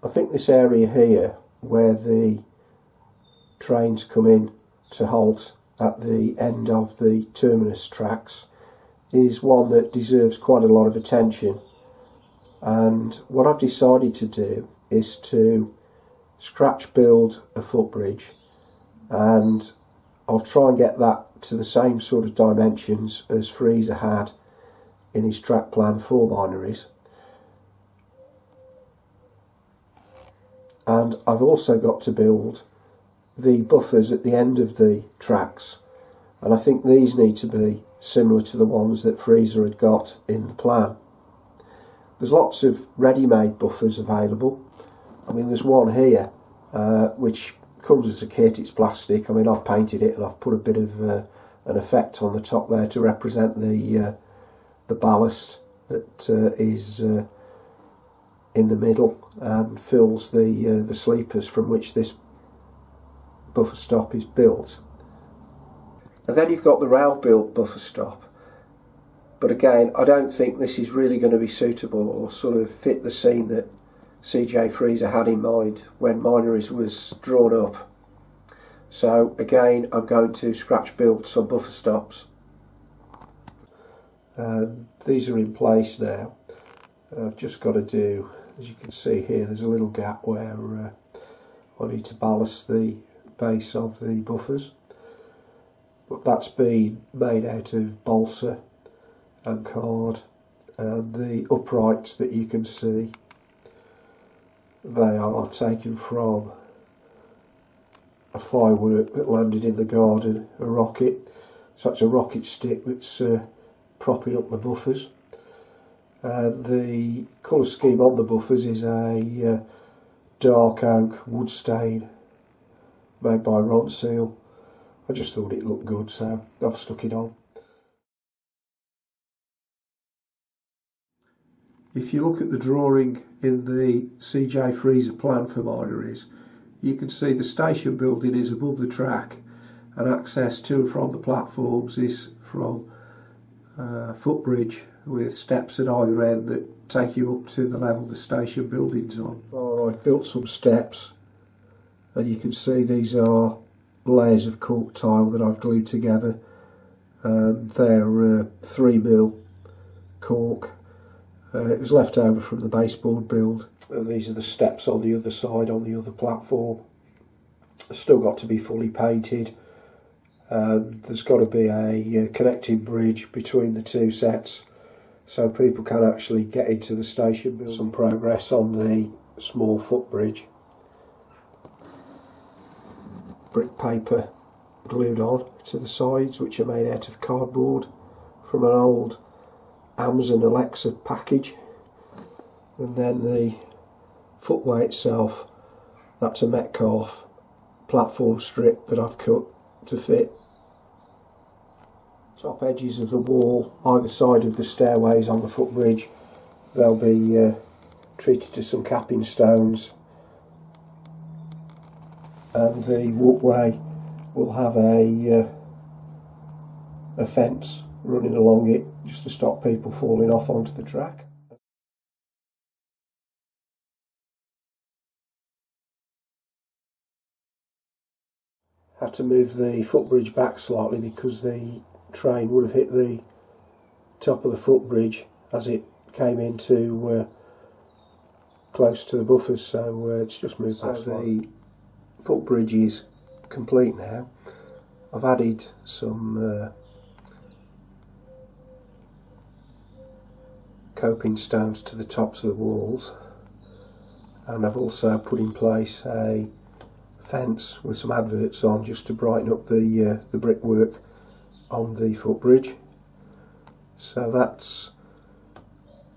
I think this area here where the trains come in to halt at the end of the terminus tracks is one that deserves quite a lot of attention, and what I've decided to do is to scratch build a footbridge, and I'll try and get that to the same sort of dimensions as Freezer had in his track plan for Minories. And I've also got to build the buffers at the end of the tracks, and I think these need to be similar to the ones that Freezer had got in the plan. There's lots of ready-made buffers available. I mean, there's one here which comes as a kit. It's plastic. I mean, I've painted it and I've put a bit of an effect on the top there to represent the ballast that is in the middle and fills the sleepers from which this buffer stop is built. And then you've got the rail built buffer stop, but again I don't think this is really going to be suitable or sort of fit the scene that CJ Freezer had in mind when Minories was drawn up. So again, I'm going to scratch build some buffer stops. These are in place now. I've just got to do, as you can see here, there's a little gap where I need to ballast the base of the buffers, but that's been made out of balsa and card, and the uprights that you can see, they are taken from a firework that landed in the garden, a rocket. So it's a rocket stick that's propping up the buffers, and the colour scheme on the buffers is a dark oak wood stain made by Ronseal. I just thought it looked good, so I've stuck it on. If you look at the drawing in the CJ Freezer plan for Minories, you can see the station building is above the track, and access to and from the platforms is from Footbridge, with steps at either end that take you up to the level the station building's on. I've built some steps, and you can see these are layers of cork tile that I've glued together, and they're 3mm cork. It was left over from the baseboard build, and these are the steps on the other side on the other platform. Still got to be fully painted. There's got to be a connecting bridge between the two sets so people can actually get into the station building. Some progress on the small footbridge. Brick paper glued on to the sides, which are made out of cardboard from an old Amazon Alexa package. And then the footway itself, that's a Metcalf platform strip that I've cut to fit. Top edges of the wall either side of the stairways on the footbridge, they'll be treated to some capping stones, and the walkway will have a fence running along it just to stop people falling off onto the track. Had to move the footbridge back slightly because the train would have hit the top of the footbridge as it came into close to the buffers, so it's just moved back slightly. The footbridge is complete now. I've added some coping stones to the tops of the walls, and I've also put in place a fence with some adverts on just to brighten up the brickwork on the footbridge. So that's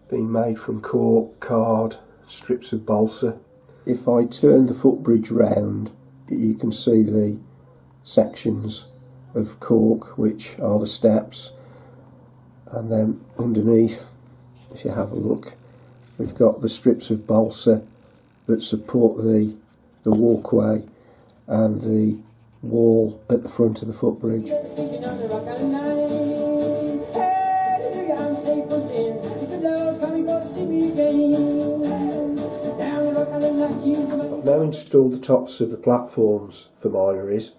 been made from cork, card, strips of balsa. If I turn the footbridge round, you can see the sections of cork, which are the steps, and then underneath, if you have a look, we've got the strips of balsa that support the walkway and the wall at the front of the footbridge. I've now installed the tops of the platforms for Minories.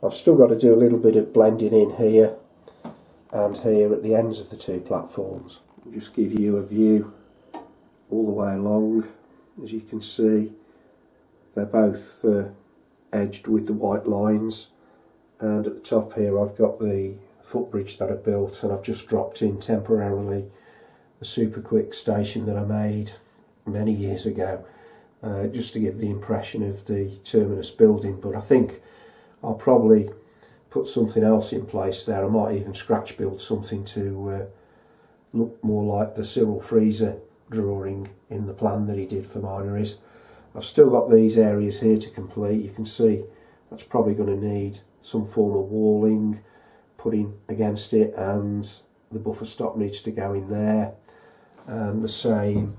I've still got to do a little bit of blending in here and here at the ends of the two platforms. I'll just give you a view all the way along. As you can see, they're both edged with the white lines, and at the top here I've got the footbridge that I built, and I've just dropped in temporarily a super quick station that I made many years ago, just to give the impression of the terminus building. But I think I'll probably put something else in place there. I might even scratch build something to look more like the Cyril Freezer drawing in the plan that he did for Minories. I've still got these areas here to complete. You can see that's probably going to need some form of walling putting against it, and the buffer stop needs to go in there, and the same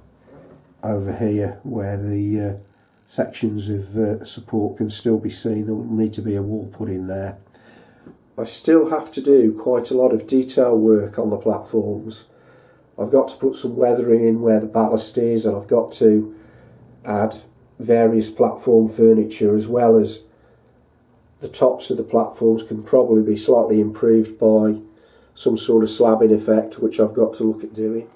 over here where the sections of support can still be seen. There will need to be a wall put in there. I still have to do quite a lot of detail work on the platforms. I've got to put some weathering in where the ballast is, and I've got to add various platform furniture, as well as the tops of the platforms can probably be slightly improved by some sort of slabbing effect, which I've got to look at doing.